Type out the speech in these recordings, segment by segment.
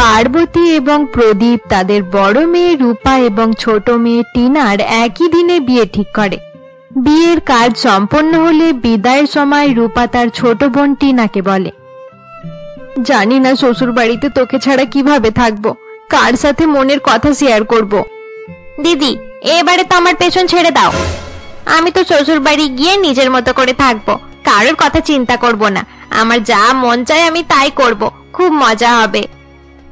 পার্বতী এবং প্রদীপ তাদের বড় মেয়ে রূপা এবং ছোট মেয়ে টিনার একই দিনে বিয়ে ঠিক করে। বিয়ের কাজ সম্পন্ন হলে বিদায়ের সময় রূপা তার ছোট বোন টিনাকে বলে, জানি না শ্বশুর বাড়িতে তোকে ছাড়া কিভাবে থাকবো, কার সাথে মনের কথা শেয়ার করব। দিদি, এবারে তো আমার পেছন ছেড়ে দাও। আমি তো শ্বশুর বাড়ি গিয়ে নিজের মতো করে থাকবো, কারোর কথা চিন্তা করব না। আমার যা মন চায় আমি তাই করব, খুব মজা হবে।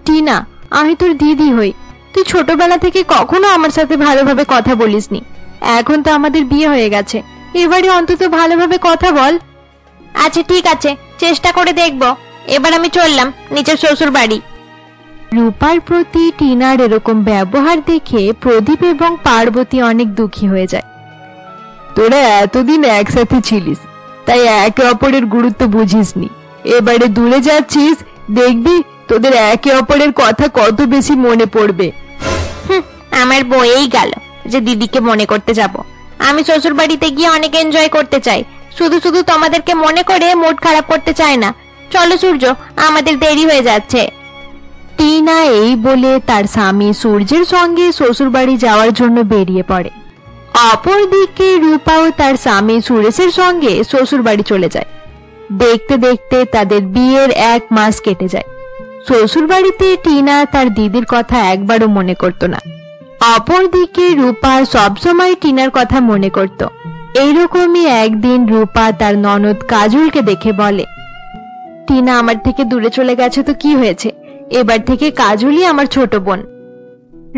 টিনা, আমি তোর দিদি হই, তুই ছোটবেলা থেকে কখনো আমার সাথে ভালোভাবে কথা বলিসনি। এখন তো আমাদের বিয়ে হয়ে গেছে, এবারে অন্তত ভালোভাবে কথা বল। আচ্ছা ঠিক আছে, চেষ্টা করে দেখব। এবার আমি চললাম নিজের শ্বশুর বাড়ি। রূপার প্রতি টিনার এরকম ব্যবহার দেখে প্রদীপ এবং পার্বতী অনেক দুঃখী হয়ে যায়। তোরা এতদিন একসাথে ছিলিস, তাই একে অপরের গুরুত্ব বুঝিসনি। এবারে দূরে যাচ্ছিস, দেখবি তোদের একে অপরের কথা কত বেশি মনে পড়বে। আমার বয়েই গেল যে দিদিকে মনে করতে যাব। আমি শ্বশুর বাড়িতে গিয়ে অনেক এনজয় করতে চাই, শুধু শুধু তোমাদেরকে মনে করে মুড খারাপ করতে চাই না। চলো সূর্য, আমাদের দেরি হয়ে যাচ্ছে। টিনা এই বলে তার স্বামী সূর্যের সঙ্গে শ্বশুর বাড়ি যাওয়ার জন্য বেরিয়ে পড়ে। অপরদিকে রূপাও তার স্বামী সুরেশের সঙ্গে শ্বশুর বাড়ি চলে যায়। দেখতে দেখতে তাদের বিয়ের 1 মাস কেটে যায়। শ্বশুর বাড়িতে টিনা তার দিদির কথা একবারও মনে করত না। অপরদিকে রূপা সবসময় টিনার কথা মনে করত। এইরকমই একদিন রূপা তার ননদ কাজলকে দেখে বলে, টিনা আমার থেকে দূরে চলে গেছে তো কি হয়েছে, এবার থেকে কাজলই আমার ছোট বোন।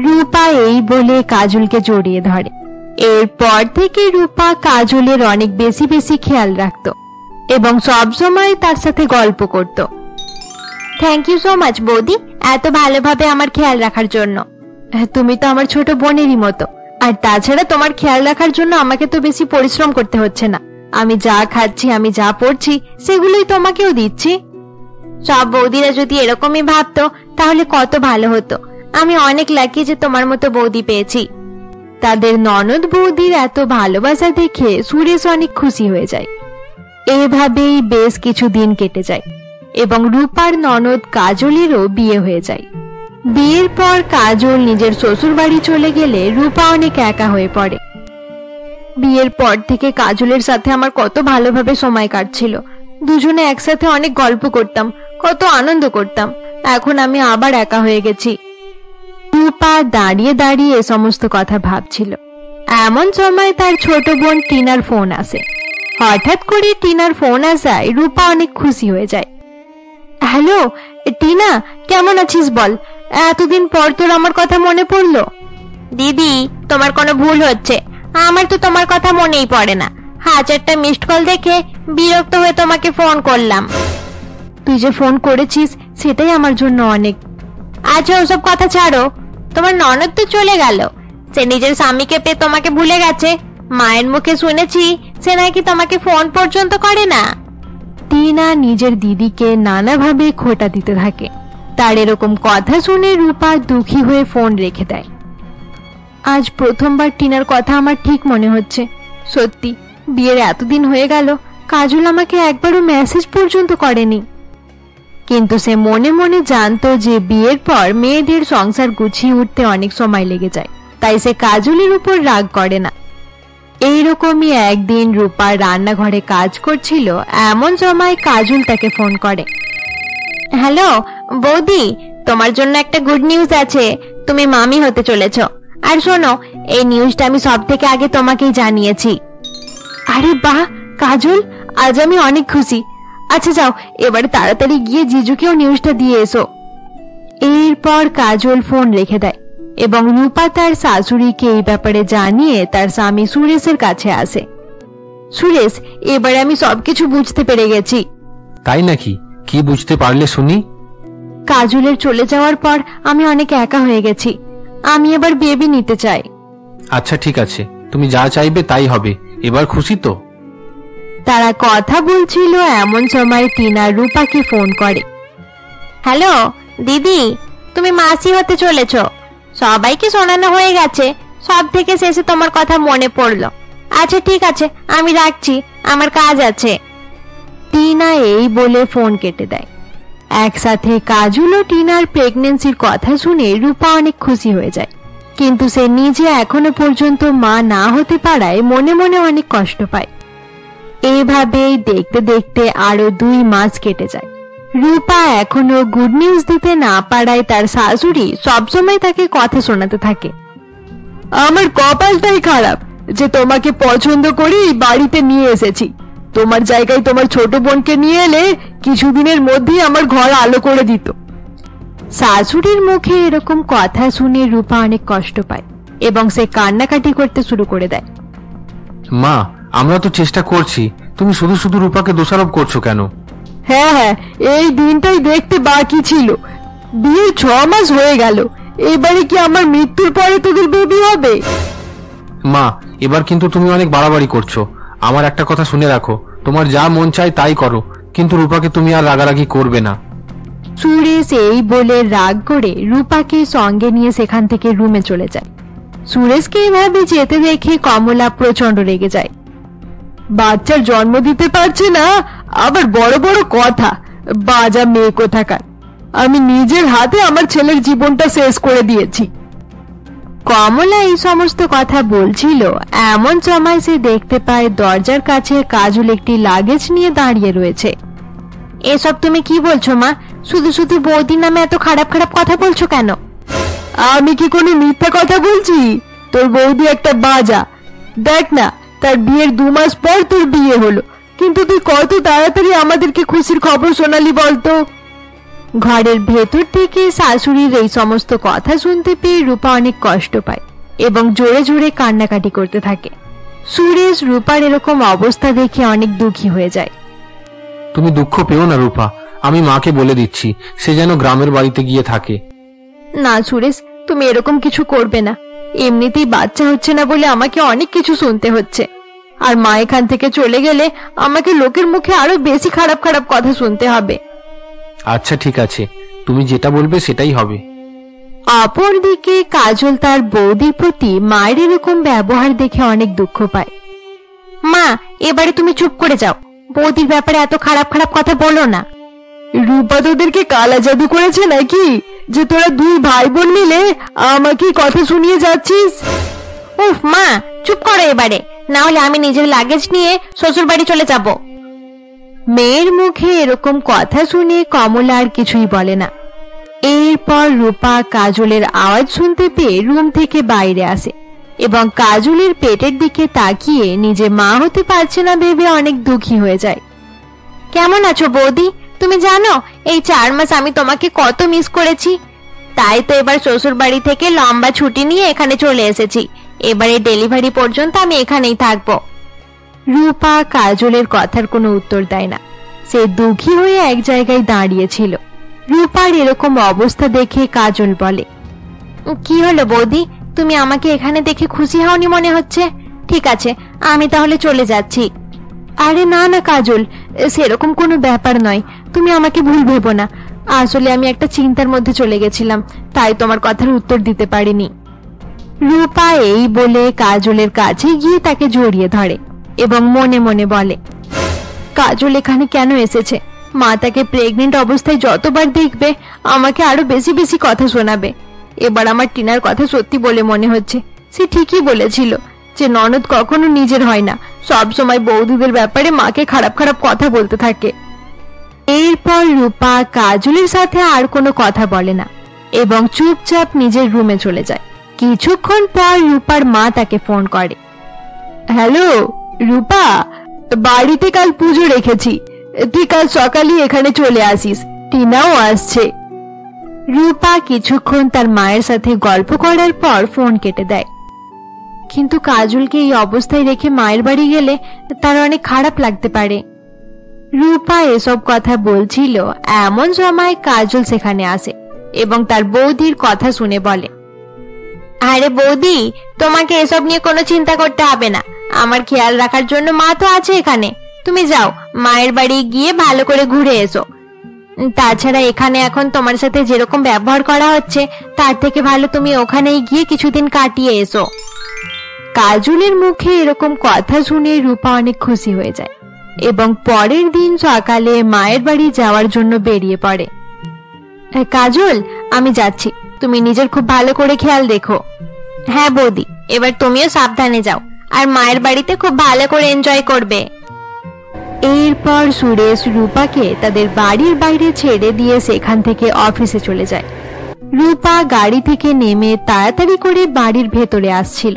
রূপা এই বলে কাজলকে জড়িয়ে ধরে। এরপর থেকে রূপা কাজলের অনেক বেশি বেশি খেয়াল রাখত এবং সবসময় তার সাথে গল্প করত। থ্যাংক ইউ সো মাচ বৌদি, এত ভালোভাবে আমার খেয়াল রাখার জন্য। তুমি তো আমার ছোট বোনেরই মতো, আর তাছাড়া তোমার খেয়াল রাখার জন্য আমাকে তো বেশি পরিশ্রম করতে হচ্ছে না। আমি যা খাচ্ছি, আমি যা পড়ছি, সেগুলোই তোমাকেও দিচ্ছি। সব বৌদিরা যদি এরকমই ভাবতো তাহলে কত ভালো হতো। আমি অনেক লাকি যে তোমার মতো বৌদি পেয়েছি। তাদের ননদ বৌদির এত ভালোবাসা দেখে সুরেশ অনেক খুশি হয়ে যায়। এভাবেই বেশ কিছু দিন কেটে যায় এবং রূপার ননদ কাজলেরও বিয়ে হয়ে যায়। বিয়ের পর কাজল নিজের শ্বশুর বাড়ি চলে গেলে রূপা অনেক একা হয়ে পড়ে। বিয়ের পর থেকে কাজলের সাথে আমার কত ভালোভাবে সময় কাটছিল। দুজনে একসাথে অনেক গল্প করতাম, কত আনন্দ করতাম। এখন আমি আবার একা হয়ে গেছি। রূপা দাঁড়িয়ে দাঁড়িয়ে এ সমস্ত কথা ভাবছিল। এমন সময় তার ছোট বোন টিনার ফোন আসে। হঠাৎ করে টিনার ফোন আসায় রূপা অনেক খুশি হয়ে যায়। হ্যালো টিনা, কেমন আছিস বল? এতদিন পর তোর আমার কথা মনে পড়লো। দিদি, তোমার কোনো ভুল হচ্ছে, আমার তো তোমার কথা মনেই পড়ে না। 1000টা মিসড কল দেখে বিরক্ত হয়ে তোমাকে ফোন করলাম। তুই যে ফোন করেছিস সেটাই আমার জন্য অনেক। আচ্ছা ওসব কথা ছাড়ো, তোমার ননদ তো চলে গেল, সে নিজের স্বামীকে পেয়ে তোমাকে ভুলে গেছে। মায়ের মুখে শুনেছি সে নাকি তোমাকে ফোন পর্যন্ত করে না। টিনা নিজের দিদিকে নানাভাবে খোঁটা দিতে থাকে। তার এরকম কথা শুনে রূপা দুঃখী হয়ে ফোন রেখে দেয়। আজ প্রথমবার টিনার কথা আমার ঠিক মনে হচ্ছে। সত্যি, বিয়ের এতদিন হয়ে গেল, কাজল আমাকে একবারও মেসেজ পর্যন্ত করেনি। কিন্তু সে মনে মনে জানতো যে বিয়ের পর মেয়েদের সংসার গুছিয়ে উঠতে অনেক সময় লেগে যায়, তাই সে কাজলের উপর রাগ করে না। এইরকমই একদিন রূপা রান্নাঘরে কাজ করছিল। এমন সময় কাজল তাকে ফোন করে। হ্যালো বৌদি, তোমার জন্য একটা গুড নিউজ আছে, তুমি মামি হতে চলেছ। আর শোনো, এই নিউজটা আমি সব থেকে আগে তোমাকেই জানিয়েছি। আরে বাহ কাজল, আজ আমি অনেক খুশি। আচ্ছা যাও, এবারে তাড়াতাড়ি গিয়ে জিজুকেও নিউজটা দিয়ে এসো। এরপর কাজল ফোন রেখে দেয় এবং রূপা তার শাশুড়িকে এই ব্যাপারে জানিয়ে তার স্বামী সুরেশের কাছে আসে। সুরেশ, এবারে আমি সবকিছু বুঝতে পেরে গেছি। তাই নাকি? কি বুঝতে পারলে শুনি? কাজলের চলে যাওয়ার পর আমি অনেক একা হয়ে গেছি। আমি এবার বেবি নিতে চাই। আচ্ছা ঠিক আছে, তুমি যা চাইবে তাই হবে। এবার খুশি তো? তারা কথা বলছিল এমন সময় টিনা রূপাকে ফোন করে। হ্যালো দিদি, তুমি মাসি হতে চলেছ। সবাইকে শোনানো হয়ে গেছে, সব থেকে শেষে তোমার কথা মনে পড়লো। আচ্ছা ঠিক আছে, আমি রাখছি, আমার কাজ আছে। টিনা এই বলে ফোন কেটে দেয়। একসাথে কাজল ও টিনার প্রেগন্যান্সির কথা শুনে রূপা অনেক খুশি হয়ে যায়, কিন্তু সে নিজে এখনো পর্যন্ত মা না হতে পারায় মনে মনে অনেক কষ্ট পায়। এইভাবেই দেখতে দেখতে আরো 2 মাস কেটে যায়। রূপা এখনো গুড নিউজ দিতে না পারায় তার শাশুড়ি সবসময় তাকে কথা শোনাতে থাকে। আমার কপালটাই খারাপ যে তোমাকে পছন্দ করে এই বাড়িতে নিয়ে এসেছি। তোমার জায়গায় তোমার ছোট বোনকে নিয়ে এলে কিছুদিনের মধ্যেই আমার ঘর আলো করে দিত। শাশুড়ির মুখে এরকম কথা শুনে রূপা অনেক কষ্ট পায় এবং সে কান্নাকাটি করতে শুরু করে দেয়। মা, আমরা তো চেষ্টা করছি, তুমি শুধু শুধু রূপাকে দোষারোপ করছো কেন? হ্যাঁ, এই দিনটাই দেখতে বাকি ছিল। বিয়ের 6 মাস হয়ে গেল, এবারে কি আমার মৃত্যুর পরে তোদের বেবি হবে? মা, এবার কিন্তু তুমি অনেক বাড়াবাড়ি করছো। আমার একটা কথা শুনে রাখো, তোমার যা মন চায় তাই করো, কিন্তু রূপাকে তুমি আর রাগারাগি করবে না। সুরেশ এই বলে রাগ করে রূপাকে সঙ্গে নিয়ে সেখান থেকে রুমে চলে যায়। সুরেশকে এভাবে যেতে দেখে কমলা প্রচন্ড রেগে যায়। বাচ্চার জন্ম দিতে পারছে না, আবার বড় বড় কথা, বাজা মেয়ে কোথাকার। আমি নিজের হাতে আমার ছেলের জীবনটা শেষ করে দিয়েছি। কমলা এই সমস্ত কথা বলছিল, এমন সময় সে দেখতে পায় দরজার কাছে কাজল একটি লাগেজ নিয়ে দাঁড়িয়ে রয়েছে। এসব তুমি কি বলছো মা? শুধু শুধু বৌদির নামে এত খারাপ খারাপ কথা বলছো কেন? আমি কি কোনো মিথ্যা কথা বলছি? তোর বৌদি একটা বাজা। দেখ না, তার বিয়ের 2 মাস পর তোর বিয়ে হলো, কিন্তু তুই কত তাড়াতাড়ি আমাদেরকে খুশির খবর শোনালি বলতো। ঘরের ভেতর থেকে শাশুড়ির এই সমস্ত কথা শুনতে পেয়ে রূপা অনেক কষ্ট পায় এবং জোরে জোরে কান্নাকাটি করতে থাকে। সুরেশ রূপার এরকম অবস্থা দেখে অনেক দুঃখী হয়ে যায়। তুমি দুঃখ পেও না রূপা, আমি মাকে বলে দিচ্ছি সে যেন গ্রামের বাড়িতে গিয়ে থাকে। না সুরেশ, তুমি এরকম কিছু করবে না। এমনিতেই বাচ্চা হচ্ছে না বলে আমাকে অনেক কিছু শুনতে হচ্ছে, আর মা এখান থেকে চলে গেলে আমাকে লোকের মুখে আরো বেশি খারাপ খারাপ কথা শুনতে হবে। আচ্ছা ঠিক আছে, তুমি যেটা বলবে সেটাই হবে। অপরদিকে কাজল তার বৌদির প্রতি মায়ের এরকম ব্যবহার দেখে অনেক দুঃখ পায়। মা, এবারে তুমি চুপ করে যাও, বৌদির ব্যাপারে এত খারাপ খারাপ কথা বলো না। রূপা তোদেরকে কালা জাদু করেছে নাকি যে তোরা 2 ভাই বোন মিলে আমাকে কথা শুনিয়ে যাচ্ছিস? উফ মা, চুপ করো এবারে, না হলে আমি নিজের লাগেজ নিয়ে শ্বশুর বাড়ি চলে যাব। মেয়ের মুখে এরকম কথা শুনে কমলা আর কিছুই বলে না। এরপর রূপা কাজলের আওয়াজ শুনতে পেয়ে রুম থেকে বাইরে আসে এবং কাজলের পেটের দিকে তাকিয়ে নিজে মা হতে পারছে না ভেবে অনেক দুঃখী হয়ে যায়। কেমন আছো বৌদি? তুমি জানো এই 4 মাস আমি তোমাকে কত মিস করেছি। তাই তো এবার শ্বশুর বাড়ি থেকে লম্বা ছুটি নিয়ে এখানে চলে এসেছি। এবারে ডেলিভারি পর্যন্ত আমি এখানেই থাকবো। রূপা কাজলের কথার কোনো উত্তর দেয় না। সে দুঃখী হয়ে এক জায়গায় দাঁড়িয়েছিল। রূপার এরকম অবস্থা দেখে কাজল বলে, কি হলো বৌদি, তুমি আমাকে এখানে দেখে খুশি হওনি মনে হচ্ছে। ঠিক আছে, আমি তাহলে চলে যাচ্ছি। আরে না না কাজল, সেরকম কোনো ব্যাপার নয়, তুমি আমাকে ভুল ভেবো না। আসলে আমি একটা চিন্তার মধ্যে চলে গেছিলাম, তাই তোমার কথার উত্তর দিতে পারিনি। রূপা এই বলে কাজলের কাছে গিয়ে তাকে জড়িয়ে ধরে এবং মনে মনে বলে, কাজল এখানে কেন এসেছে? মা তাকে প্রেগনেন্ট অবস্থায় যতবার দেখবে আমাকে আরো বেশি বেশি কথা শোনাবে। এবার আমার টিনার কথা সত্যি বলে মনে হচ্ছে। সে ঠিকই বলেছিল যে ননদ কখনো নিজের হয় না, সব সময় বৌদিদের ব্যাপারে মাকে খারাপ খারাপ কথা বলতে থাকে। এরপর রূপা কাজলের সাথে আর কোনো কথা বলে না এবং চুপচাপ নিজের রুমে চলে যায়। কিছুক্ষণ পর রূপার মা তাকে ফোন করে। হ্যালো রূপা, বাড়িতে কাল পুজো রেখেছি, তুই কাল সকালে এখানে চলে আসিস, টিনাও আসছে। রূপা কিছুক্ষণ তার মায়ের সাথে গল্প করার পর ফোন কেটে দেয়। কিন্তু কাজলকে এই অবস্থায় রেখে মায়ের বাড়ি গেলে তার অনেক খারাপ লাগতে পারে। রূপা এসব কথা বলছিল, এমন সময় কাজল সেখানে আসে এবং তার বৌদির কথা শুনে বলে, আরে বৌদি, তোমাকে এসব নিয়ে কোনো চিন্তা করতে হবে না, আমার খেয়াল রাখার জন্য মা তো আছে এখানে। তুমি যাও, মায়ের বাড়ি গিয়ে ভালো করে ঘুরে এসো। তাছাড়া এখানে এখন তোমার সাথে যেরকম ব্যবহার করা হচ্ছে তার থেকে ভালো তুমি ওখানেই গিয়ে কিছুদিন কাটিয়ে এসো। কাজলের মুখে এরকম কথা শুনে রূপা অনেক খুশি হয়ে যায় এবং পরের দিন সকালে মায়ের বাড়ি যাওয়ার জন্য বেরিয়ে পড়ে। কাজল, আমি যাচ্ছি, তুমি নিজের খুব ভালো করে খেয়াল রেখো। হ্যাঁ বৌদি, এবার তুমিও সাবধানে যাও, আর মায়ের বাড়িতে খুব ভালো করে এনজয় করবে। এরপর সুরেশ রূপাকে তাদের বাড়ির বাইরে ছেড়ে দিয়ে সেখান থেকে অফিসে চলে যায়। রূপা গাড়ি থেকে নেমে তাড়াতাড়ি করে বাড়ির ভেতরে আসছিল,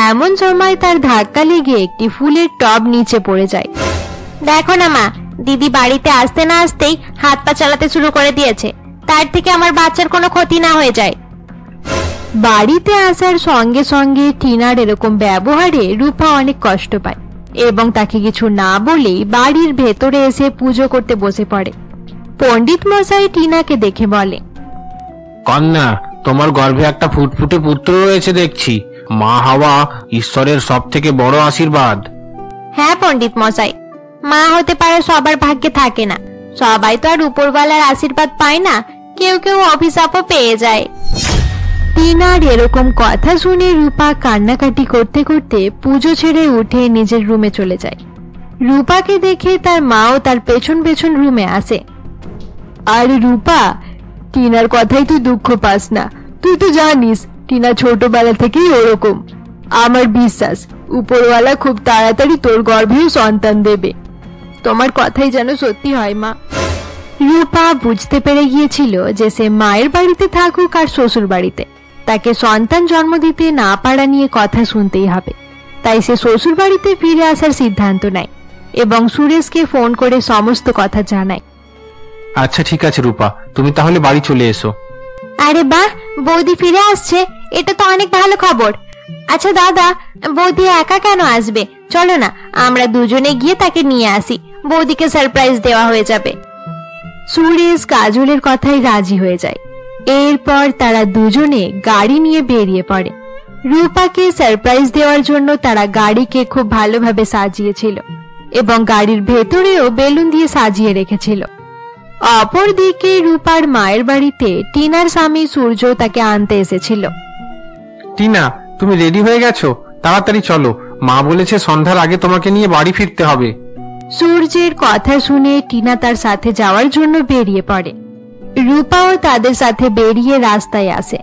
এমন সময় তার ধাক্কা লেগে একটি ফুলের টব নিচে পড়ে যায়। দেখো না মা, দিদি বাড়িতে আসতে না আসতেই হাত পা চালাতে শুরু করে দিয়েছে, তার থেকে আমার বাচ্চার কোনো ক্ষতি না হয়ে যায়। বাড়িতে আসার সঙ্গে সঙ্গে টিনার এরকম ব্যবহারে রূপা অনেক কষ্ট পায় এবং তাকে কিছু না বলেই বাড়ির ভেতরে এসে পুজো করতে বসে পড়ে। পণ্ডিত মশাই টিনাকে দেখে বলে, কন্যা, তোমার গর্ভে একটা ফুটফুটে পুত্র রয়েছে দেখছি। মা হওয়া ঈশ্বরের সব থেকে বড় আশীর্বাদ। হ্যাঁ পণ্ডিত মশাই, মা হতে পারে সবার ভাগ্যে থাকে না, সবাই তো আর উপরওয়ালার আশীর্বাদ পায় না, কেউ কেউ অভিশাপও পেয়ে যায়। টিনার এরকম কথা শুনে রূপা কান্নাকাটি করতে করতে পুজো ছেড়ে উঠে নিজের রুমে চলে যায়। রূপাকে দেখে তার মাও তার পেছন পেছন রুমে আসে। আরে রূপা, টিনার কথাই তুই দুঃখ পাস না, তুই তো জানিস টিনা ছোটবেলা থেকেই ওরকম। আমার বিশ্বাস উপরওয়ালা খুব তাড়াতাড়ি তোর গর্ভেও সন্তান দেবে। তোমার কথাই যেন সত্যি হয় মা। রূপা বুঝতে পেরে গিয়েছিল যে সে মায়ের বাড়িতে থাকুক আর শ্বশুর বাড়িতে, তাকে সন্তান জন্ম দিতে না পারা নিয়ে কথা শুনতেই হবে। তাই সে শ্বশুর বাড়িতে ফিরে আসার সিদ্ধান্ত নেয় এবং সুরেশকে ফোন করে সমস্ত কথা জানায়। আচ্ছা ঠিক আছে রূপা, তুমি তাহলে বাড়ি চলে এসো। আরে বাহ, বৌদি ফিরে আসছে, এটা তো অনেক ভালো খবর। আচ্ছা দাদা, বৌদি একা কেন আসবে? চলো না আমরা দুজনে গিয়ে তাকে নিয়ে আসি, বৌদিকে সারপ্রাইজ দেওয়া হয়ে যাবে। সুরেশ কাজলের কথাই রাজি হয়ে যায়। এরপর তারা দুজনে গাড়ি নিয়ে বেরিয়ে পড়ে। রূপাকে সারপ্রাইজ দেওয়ার জন্য তারা গাড়িকে খুব ভালোভাবে সাজিয়েছিল এবং গাড়ির ভেতরেও বেলুন দিয়ে সাজিয়ে রেখেছিল। অপরদিকে রূপার মায়ের বাড়িতে টিনার স্বামী সূর্য তাকে আনতে এসেছিল। টিনা, তুমি রেডি হয়ে গেছো? তাড়াতাড়ি চলো, মা বলেছে সন্ধ্যার আগে তোমাকে নিয়ে বাড়ি ফিরতে হবে। সূর্যের কথা শুনে টিনা তার সাথে যাওয়ার জন্য বেরিয়ে পড়ে। রূপাও তাদের সাথে বেরিয়ে রাস্তায় আসে।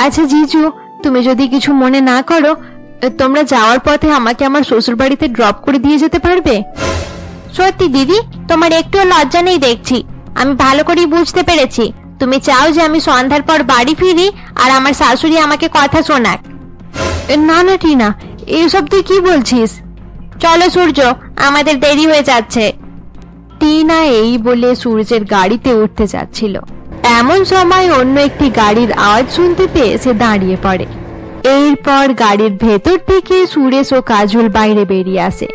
আচ্ছা জিজু, তুমি যদি কিছু মনে না করো, তোমরা যাওয়ার পথে আমাকে আমার শ্বশুর বাড়িতে ড্রপ করে দিয়ে যেতে পারবে? সত্যি দিদি, তোমার একটু লজ্জা নেই দেখছি। আমি ভালো করেই বুঝতে পেরেছি তুমি চাও যে আমি সন্ধ্যার পর বাড়ি ফিরি আর আমার শাশুড়ি আমাকে কথা শোনাক। না না টিনা, এসব তুই কি বলছিস? চলো সূর্য, আমাদের দেরি হয়ে যাচ্ছে। টিনা এই বলে সূর্যের গাড়িতে উঠতে যাচ্ছিল, এমন সময় অন্য একটি গাড়ির আওয়াজ শুনতে পেয়ে সে দাঁড়িয়ে পড়ে। এরপর গাড়ির ভেতর থেকে সুরেশ ও কাজল বাইরে বেরিয়ে আসে।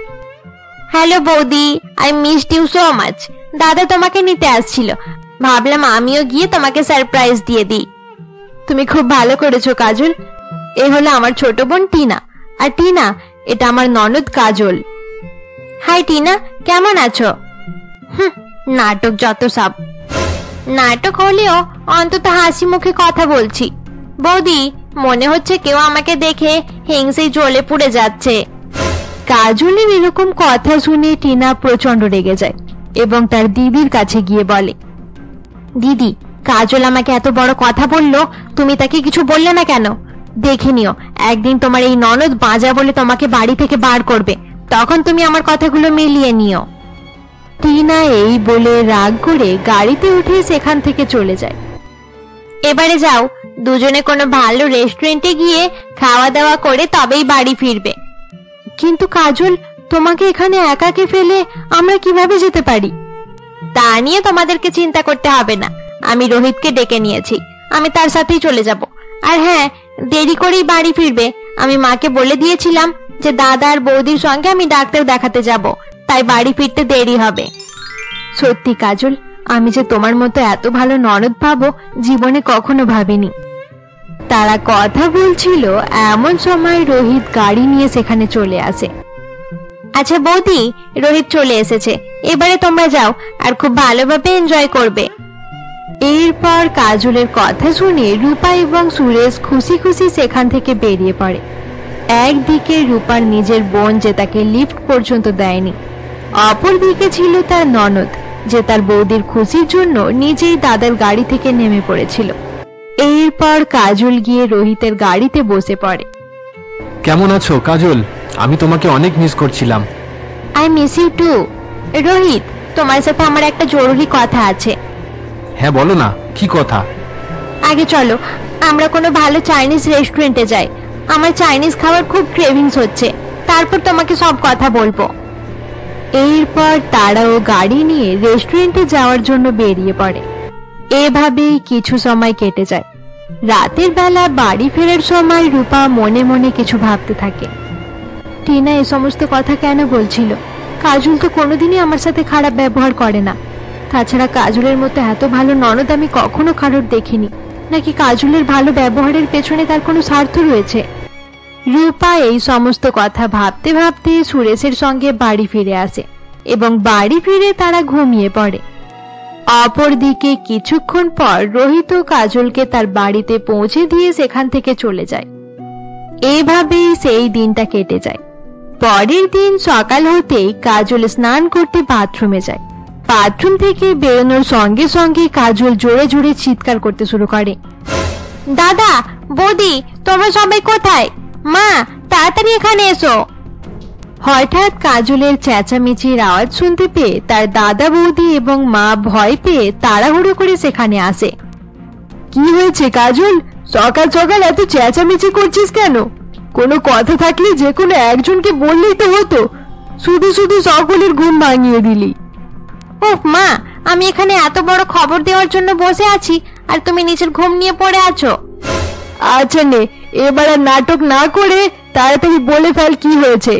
হ্যালো বৌদি, I missed you so much. দাদা তোমাকে নিতে আসছিল, ভাবলাম আমিও গিয়ে তোমাকে সারপ্রাইজ দিয়ে দিই। তুমি খুব ভালো করেছো কাজল। এ হলো আমার ছোট বোন টিনা, আর টিনা, এটা আমার ননদ কাজল। হাই টিনা, কেমন আছো? নাটক যত সব। নাটক হলেও অন্তত হাসি মুখে কথা বলছি। বৌদি, মনে হচ্ছে কেউ আমাকে দেখে হিংসেই জ্বলে পুড়ে যাচ্ছে। কাজলের এরকম কথা শুনে টিনা প্রচন্ড রেগে যায় এবং তার দিদির কাছে গিয়ে বলে, দিদি, কাজল আমাকে এত বড় কথা বলল, তুমি তাকে কিছু বললে না কেন? দেখে নিও, একদিন তোমার এই ননদ বাজা বলে তোমাকে বাড়ি থেকে বার করবে, তখন তুমি আমার কথাগুলো মিলিয়ে নিও। টিনা এই বলে রাগ করে গাড়িতে উঠে সেখান থেকে চলে যায়। এবারে যাও, দুজনে কোনো ভালো রেস্টুরেন্টে গিয়ে খাওয়া দাওয়া করে তবেই বাড়ি ফিরবে। কিন্তু কাজল, তোমাকে এখানে একাকে ফেলে আমরা কিভাবে যেতে পারি? তা নিয়ে তোমাদেরকে চিন্তা করতে হবে না, আমি রোহিতকে ডেকে নিয়েছি, আমি তার সাথেই চলে যাব। আর হ্যাঁ, দেরি করেই বাড়ি ফিরবে। আমি মাকে বলে দিয়েছিলাম যে দাদা আর বৌদির সঙ্গে আমি ডাক্তার দেখাতে যাব, তাই বাড়ি ফিরতে দেরি হবে। সত্যি কাজল, আমি যে তোমার মতো এত ভালো ননদ পাবো জীবনে কখনো ভাবিনি। তারা কথা বলছিল, এমন সময় রোহিত গাড়ি নিয়ে সেখানে চলে আসে। আচ্ছা বৌদি, রোহিত চলে এসেছে, এবারে তোমরা যাও আর খুব ভালোভাবে এনজয় করবে। এরপর কাজলের কথা শুনে রূপা এবং সুরেশ খুশি খুশি সেখান থেকে বেরিয়ে পড়ে। একদিকে রূপার নিজের বোন যে তাকে লিফট পর্যন্ত দেয়নি, অপরদিকে ছিল তার ননদ যে তার বৌদির খুশির জন্য নিজেই দাদার গাড়ি থেকে নেমে পড়েছিল। এরপর কাজল গিয়ে রোহিতের গাড়িতে বসে পড়ে। কেমন আছো কাজল? আমি তোমাকে অনেক মিস করছিলাম। I miss you too. Rohit, তোমার সাথে আমার একটা জরুরি কথা আছে। হ্যাঁ বলো না, কি কথা? আগে চলো আমরা কোনো ভালো চাইনিজ রেস্টুরেন্টে যাই। আমার চাইনিজ খাবার খুব ক্রেভিংস হচ্ছে, তারপর তোমাকে সব কথা বলবো। এরপর তারাও গাড়ি নিয়ে রেস্টুরেন্টে যাওয়ার জন্য বেরিয়ে পড়ে। এভাবেই কিছু সময় কেটে যায়। রাতের বেলা বাড়ি ফেরার সময় রূপা মনে মনে কিছু ভাবতে থাকে। টিনা এই সমস্ত কথা কেন বলছিল? কাজল তো কোনোদিনই আমার সাথে খারাপ ব্যবহার করে না। তাছাড়া কাজলের মতো এত ভালো ননদ আমি কখনো কারোর দেখিনি। নাকি কাজলের ভালো ব্যবহারের পেছনে তার কোনো স্বার্থ রয়েছে? রূপা এই সমস্ত কথা ভাবতে ভাবতে সুরেশের সঙ্গে বাড়ি ফিরে আসে এবং বাড়ি ফিরে তারা ঘুমিয়ে পড়ে। অপরদিকে কিছুক্ষণ পর রোহিত ও কাজলকে তার বাড়িতে পৌঁছে দিয়ে সেখান থেকে চলে যায়। এইভাবেই সেই দিনটা কেটে যায়। পরের দিন সকাল হতেই কাজল স্নান করতে বাথরুমে যায়। বাথরুম থেকে বেরোনোর সঙ্গে সঙ্গে কাজল জোরে জোরে চিৎকার করতে শুরু করে। দাদা, বৌদি, তোমরা সবাই কোথায়? মা, তাড়াতাড়ি এখানে এসো। হঠাৎ কাজলের চেঁচামেচির আওয়াজ শুনতে পেয়ে তার দাদা, বৌদি এবং মা ভয় পেয়ে তাড়াহুড়ো করে সেখানে আসে। কি হয়েছে কাজল? সকাল সকাল এত চেঁচামেচি করছিস কেন? কোনো কথা থাকলে যে কোনো একজনকে বললেই তো হতো, শুধু শুধু সকলের ঘুম ভাঙিয়ে দিলি। ওহ মা, আমি এখানে এত বড় খবর দেওয়ার জন্য বসে আছি আর তুমি নিজের ঘুম নিয়ে পড়ে আছো। আচ্ছা নে, এবার আর নাটক না করে তাড়াতাড়ি বলে ফেল কি হয়েছে।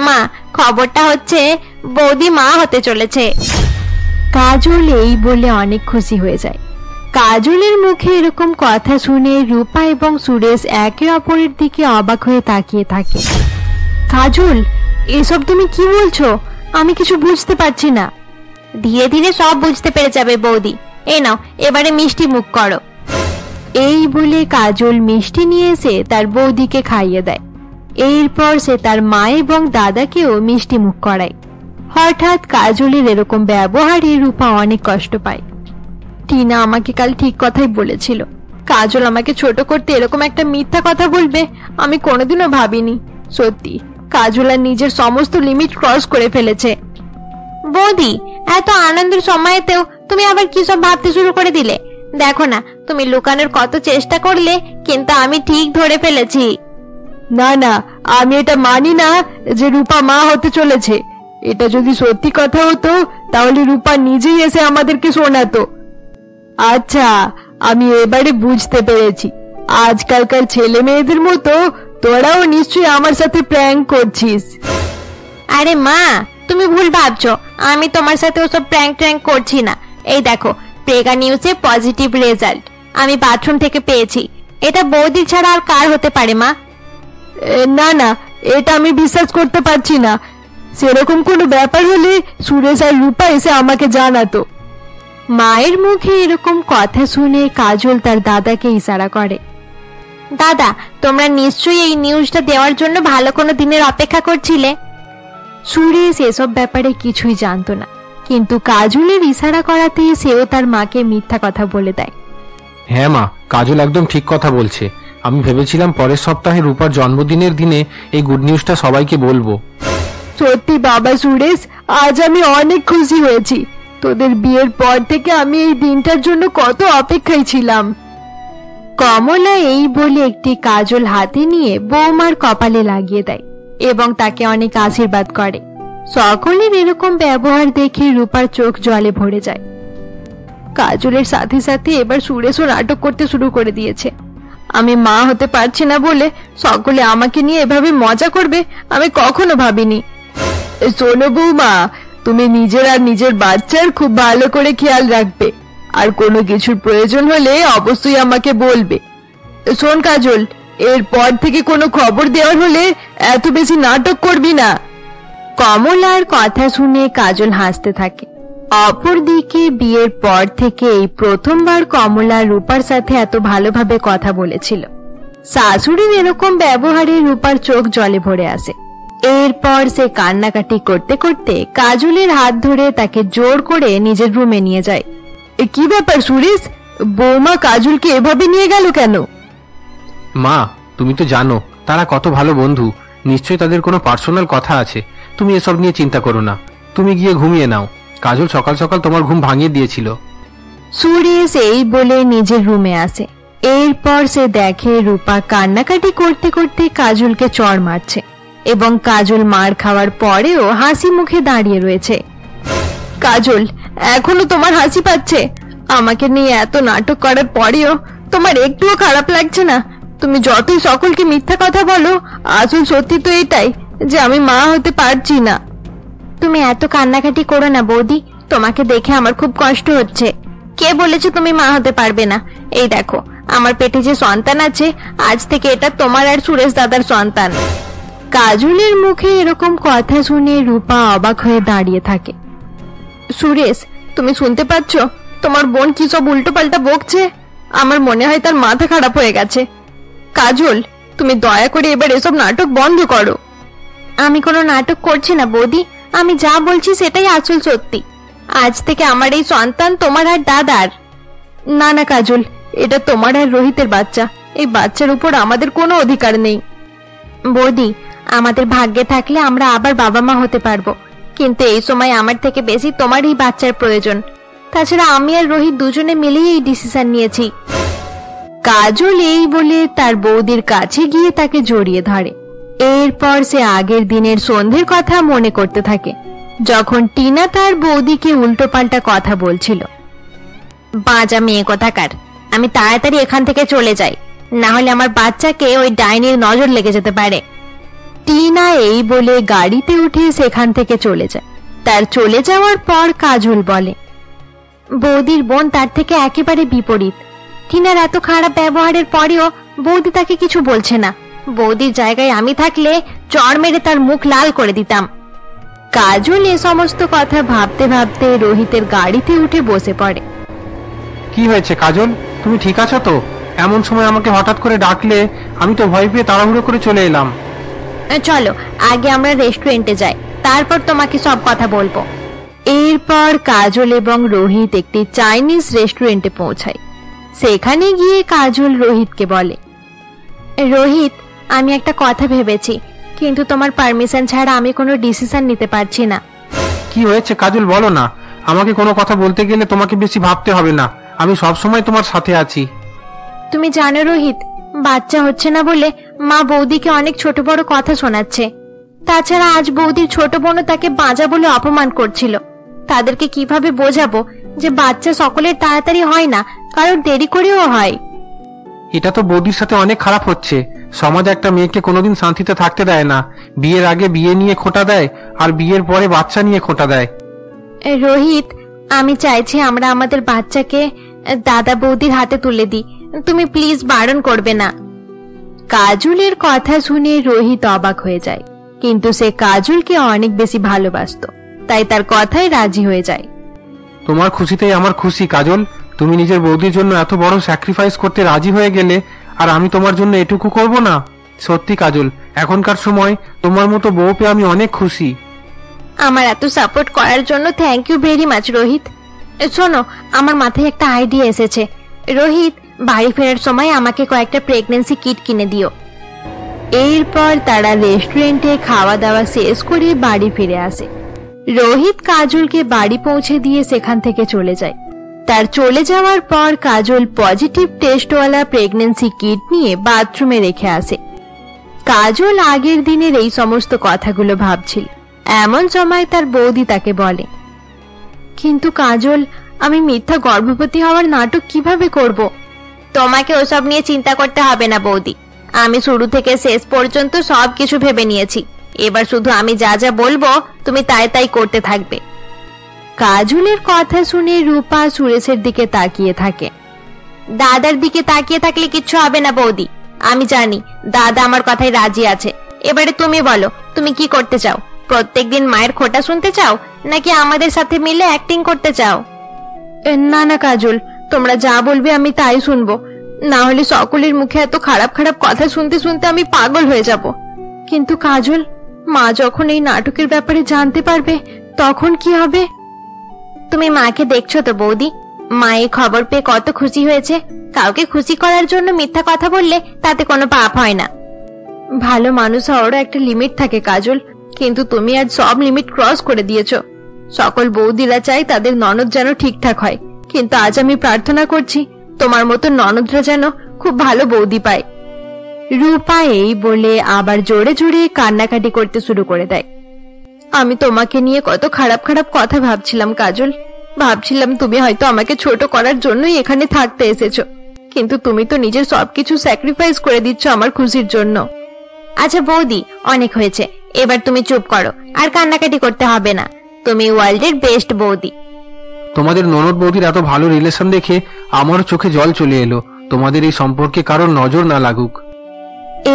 মা, খবরটা হচ্ছে বৌদি মা হতে চলেছে। কাজল এই বলে অনেক খুশি হয়ে যায়। কাজলের মুখে এরকম কথা শুনে রূপা এবং সুরেশ একে অপরের দিকে অবাক হয়ে তাকিয়ে থাকে। কাজল, এসব তুমি কি বলছো? আমি কিছু বুঝতে পারছি না। ধীরে ধীরে সব বুঝতে পেরে যাবে বৌদি। এই নাও, এবারে মিষ্টি মুখ করো। এই বলে কাজল মিষ্টি নিয়ে এসে তার বৌদিকে খাইয়ে দেয়। এরপর সে তার মা এবং দাদাকেও মিষ্টি মুখ করায়। হঠাৎ কাজলের এরকম ব্যবহারে রূপা অনেক কষ্ট পায়। টিনা আমাকে কাল ঠিক কথাই বলেছিল। কাজল আমাকে ছোট করতে এরকম একটা মিথ্যা কথা বলবে আমি কোনোদিনও ভাবিনি। সত্যি কাজল আর নিজের সমস্ত লিমিট ক্রস করে ফেলেছে। বৌদি, এত আনন্দের সময়তেও তুমি আবার কি সব ভাবতে শুরু করে দিলে? দেখো না, তুমি লুকানোর কত চেষ্টা করলে, কিন্তু আমি ঠিক ধরে ফেলেছি। না না, আমি এটা মানি না যে রূপা মা হতে চলেছে। এটা যদি সত্যি কথা হতো তাহলে রূপা নিজেই এসে আমাদেরকে শোনাতো। আচ্ছা, আমি এবারে বুঝতে পেরেছি। আজকালকার ছেলে মেয়েদের মতো তোরাও নিশ্চয়ই আমার সাথে প্র্যাঙ্ক করছিস। আরে মা, তুমি ভুল ভাবছো। আমি তোমার সাথে ওসব প্র্যাঙ্ক ট্র্যাঙ্ক করছি না। এই দেখো, প্রেগা নিউজে পজিটিভ রেজাল্ট আমি বাথরুম থেকে পেয়েছি। এটা বৌদি ছাড়া আর কার হতে পারে মা? না না, এটা আমি বিশ্বাস করতে পারছি না। সেরকম কোনো ব্যাপার হলে সুরেশ আর রূপা এসে আমাকে জানাতো। মায়ের মুখে এরকম কথা শুনে কাজল তার দাদাকে ইশারা করে। দাদা, তোমরা নিশ্চয়ই এই নিউজটা দেওয়ার জন্য ভালো কোনো দিনের অপেক্ষা করছিলে। সুরেশ এসব ব্যাপারে কিছুই জানতো না, কিন্তু কাজলের ইশারা করাতে সেও তার মাকে মিথ্যা কথা বলে দেয়। হ্যাঁ মা, কাজল একদম ঠিক কথা বলছে। আমি ভেবেছিলাম পরের সপ্তাহে রূপার জন্মদিনের দিনে এই গুড নিউজটা সবাইকে বলবো। সত্যি বাবা সুরেশ, আজ আমি অনেক খুশি হয়েছি। তোদের বিয়ের পর থেকে আমি এই দিনটার জন্য কত অপেক্ষায় ছিলাম। কমলা এই বলে একটি কাজল হাতে নিয়ে বৌমার কপালে লাগিয়ে দেয় এবং তাকে অনেক আশীর্বাদ করে। সকলের এরকম ব্যবহার দেখে রূপার চোখ জলে ভরে যায়। কাজলের সাথে সাথে এবার সুরেশও নাটক করতে শুরু করে দিয়েছে। আমি মা হতে পারছি না বলে সকলে আমাকে নিয়ে এভাবে মজা করবে আমি কখনো ভাবিনি। শোনো বৌমা, তুমি নিজের আর নিজের বাচ্চার খুব ভালো করে খেয়াল রাখবে, আর কোনো কিছুর প্রয়োজন হলে অবশ্যই আমাকে বলবে। শোন কাজল, এরপর থেকে কোনো খবর দেওয়ার হলে এত বেশি নাটক করবি না। কমলার কথা শুনে কাজল হাসতে থাকে। অপরদিকে বিয়ের পর থেকে এই প্রথমবার কমলা রূপার সাথে এত ভালোভাবে কথা বলেছিল। শাশুড়ির এরকম ব্যবহারে রূপার চোখ জলে ভরে আসে। এরপর সে কান্নাকাটি করতে করতে কাজলের হাত ধরে তাকে জোর করে নিজের রুমে নিয়ে যায়। কি ব্যাপার সুরেশ, বৌমা কাজলকে এভাবে নিয়ে গেল কেন? মা, তুমি তো জানো তারা কত ভালো বন্ধু, নিশ্চয়ই তাদের কোনো পার্সোনাল কথা আছে। তুমি এসব নিয়ে চিন্তা করো না, তুমি গিয়ে ঘুমিয়ে নাও। কাজল সকাল সকাল তোমার ঘুম ভাঙিয়ে দিয়েছিল। সুরেশ এই বলে নিজের রুমে আসে। এরপর সে দেখে রূপা কান্নাকাটি করতে করতে কাজলকে চড় মারছে এবং কাজল মার খাওয়ার পরেও হাসি মুখে দাঁড়িয়ে রয়েছে। কাজল, এখনো তোমার হাসি পাচ্ছে? আমাকে নিয়ে এত নাটক করার পরেও তোমার একটুও খারাপ লাগছে না? তুমি যতই সকলকে মিথ্যা কথা বলো, আসল সত্যি তো এটাই যে আমি মা হতে পারছি না। তুমি এত কান্নাকাটি করো না বৌদি, তোমাকে দেখে আমার খুব কষ্ট হচ্ছে। কে বলেছে তুমি মা হতে পারবে না? এই দেখো, আমার পেটে যে সন্তান আছে, আজ থেকে এটা তোমার আর সুরেশ দাদার সন্তান। কাজলের মুখে এরকম কথা শুনে রূপা অবাক হয়ে দাঁড়িয়ে থাকে। সুরেশ, তুমি শুনতে পাচ্ছ তোমার বোন কি সব উল্টো পাল্টা বকছে? আমার মনে হয় তার মাথা খারাপ হয়ে গেছে। কাজল, তুমি দয়া করে এবার এসব নাটক বন্ধ করো। আমি কোনো নাটক করছি না বৌদি, আমি যা বলছি সেটাই আসল সত্যি। আজ থেকে আমার এই সন্তান তোমার আর দাদার। না না কাজল, এটা তোমার আর রোহিতের বাচ্চা। এই বাচ্চার উপর আমাদের কোনো অধিকার নেই। বৌদি, আমাদের ভাগ্যে থাকলে আমরা আবার বাবা মা হতে পারবো, কিন্তু এই সময় আমার থেকে বেশি তোমার এই বাচ্চার প্রয়োজন। তাছাড়া আমি আর রোহিত দুজনে মিলেই এই ডিসিশন নিয়েছি। কাজল এই বলে তার বৌদির কাছে গিয়ে তাকে জড়িয়ে ধরে। এরপর সে আগের দিনের সন্ধ্যের কথা মনে করতে থাকে, যখন টিনা তার বৌদিকে উল্টো পাল্টা কথা বলছিল। বাজা মেয়ে কোথাকার, আমি তাড়াতাড়ি এখান থেকে চলে যাই, না হলে আমার বাচ্চাকে ওই ডাইনির নজর লেগে যেতে পারে। টিনা এই বলে গাড়িতে উঠে সেখান থেকে চলে যায়। তার চলে যাওয়ার পর কাজল বলে, বৌদির বোন তার থেকে একেবারে বিপরীত। টিনার এত খারাপ ব্যবহারের পরেও বৌদি তাকে কিছু বলছে না। বৌদির জায়গায় আমি থাকলে চড় মেরে তার মুখ লাল করে দিতাম। কাজল এ সমস্ত কথা ভাবতে ভাবতে রোহিতের গাড়িতে উঠে বসে পড়ে। কি হয়েছে কাজল, তুমি ঠিক আছো তো? এমন সময় আমাকে হঠাৎ করে ডাকলে, আমি তো ভয় পেয়ে তাড়াহুড়ো করে চলে এলাম। চলো আগে আমরা রেস্টুরেন্টে যাই, তারপর তোমাকে সব কথা বলবো। এরপর কাজল এবং রোহিত একটি চাইনিজ রেস্টুরেন্টে পৌঁছায়। সেখানে গিয়ে কাজল রোহিতকে বলে, রোহিত, আমি একটা কথা ভেবেছি, কিন্তু তোমার পারমিশন ছাড়া আমি কোনো ডিসিশন নিতে পারছি না। কি হয়েছে কাজল, বলো না। আমাকে কোনো কথা বলতে গেলে তোমাকে বেশি ভাবতে হবে না, আমি সব সময় তোমার সাথে আছি। তুমি জানো রোহিত, বাচ্চা হচ্ছে না বলে মা বৌদিকে অনেক ছোট বড় কথা শোনাচ্ছে। তাছাড়া আজ বৌদির ছোট বোনও তাকে বাজা বলে অপমান করছিল। তাদেরকে কিভাবে বোঝাবো যে বাচ্চা সকলের তাড়াতাড়ি হয় না, কারোর দেরি করেও হয়। এটা তো বৌদির সাথে অনেক খারাপ হচ্ছে। সমাজ একটা মেয়েকে কোনোদিন শান্তিতে থাকতে দেয় না। বিয়ের আগে বিয়ে নিয়ে খোঁটা দেয়, আর বিয়ের পরে বাচ্চা নিয়ে খোঁটা দেয়। রোহিত, আমি চাইছি আমরা আমাদের বাচ্চাকে দাদা বৌদির হাতে তুলে দিই, তুমি প্লিজ বারণ করবে না। কাজলের কথা শুনে রোহিত অবাক হয়ে যায়, কিন্তু সে কাজলকে অনেক বেশি ভালোবাসতো, তাই তার কথায় রাজি হয়ে যায়। তোমার খুশিতেই আমার খুশি কাজল। তুমি নিজের বৌদির জন্য এত বড় স্যাক্রিফাইস করতে রাজি হয়ে গেলে, আর আমি তোমার জন্য এটুকু করব না? সত্যি কাজল, এখনকার সময় তোমার মতো বউ পেয়ে আমি অনেক খুশি। আমার এত সাপোর্ট করার জন্য thank you very much Rohit. শোনো, আমার মাথায় একটা আইডিয়া এসেছে। রোহিত, বাড়ি ফেরার সময় আমাকে কয়েকটা প্রেগন্যান্সি কিট কিনে দিও। এরপর তারা রেস্টুরেন্টে খাওয়া দাওয়া শেষ করে বাড়ি ফিরে আসে। রোহিত কাজলকে বাড়ি পৌঁছে দিয়ে সেখান থেকে চলে যায়। তার চলে যাওয়ার পর কাজল পজিটিভ টেস্টওয়ালা প্রেগন্যান্সি কিট নিয়ে বাথরুমে রেখে আসে। কাজল আগের দিনের এই সমস্ত কথাগুলো ভাবছিল। এমন সময় তার বৌদি তাকে বলে, কিন্তু কাজল, আমি মিথ্যা গর্ভবতী হওয়ার নাটক কিভাবে করব? তোমাকে ওসব নিয়ে চিন্তা করতে হবে না বৌদি, আমি শুরু থেকে শেষ পর্যন্ত সবকিছু ভেবে নিয়েছি। এবার শুধু আমি যা যা বলবো তুমি তাই তাই করতে থাকবে। কাজলের কথা শুনে রূপা সুরেশের দিকে তাকিয়ে থাকে। দাদার দিকে তাকিয়ে থাকলে কিচ্ছু হবে না বৌদি, আমি জানি দাদা আমার কথায় রাজি আছে। এবারে তুমি বলো, তুমি কি করতে চাও? প্রত্যেকদিন মায়ের খোটা শুনতে চাও, নাকি আমাদের সাথে মিলে অ্যাক্টিং করতে চাও? না না কাজল, তোমরা যা বলবে আমি তাই শুনবো, না হলে সকলের মুখে এত খারাপ খারাপ কথা শুনতে শুনতে আমি পাগল হয়ে যাব। কিন্তু কাজল, মা যখন এই নাটকের ব্যাপারে জানতে পারবে তখন কি হবে? তুমি মাকে দেখছো তো বৌদি, মা এই খবর পেয়ে কত খুশি হয়েছে। কাউকে খুশি করার জন্য মিথ্যা কথা বললে তাতে কোনো পাপ হয় না। ভালো মানুষ হওয়ারও একটা লিমিট থাকে কাজল, কিন্তু তুমি আজ সব লিমিট ক্রস করে দিয়েছো। সকল বৌদিরা চাই তাদের ননদ যেন ঠিকঠাক হয়, কিন্তু আজ আমি প্রার্থনা করছি তোমার মতো ননদরা যেন খুব ভালো বৌদি পায়। রূপা এই বলে আবার জোরে জোরে কান্নাকাটি করতে শুরু করে দেয়। আমি তোমাকে নিয়ে কত খারাপ খারাপ কথা ভাবছিলাম কাজল। ভাবছিলাম তুমি হয়তো আমাকে ছোট করার জন্যই এখানে থাকতে এসেছো, কিন্তু তুমি তো নিজের সবকিছু স্যাক্রিফাইস করে দিচ্ছ আমার খুশির জন্য। আচ্ছা বৌদি, অনেক হয়েছে, এবার তুমি চুপ করো, আর কান্নাকাটি করতে হবে না। তুমি ওয়ার্ল্ডের বেস্ট বৌদি। তোমাদের ননদ বৌদির এত ভালো রিলেশন দেখে আমারও চোখে জল চলে এলো। তোমাদের এই সম্পর্কে কারোর নজর না লাগুক।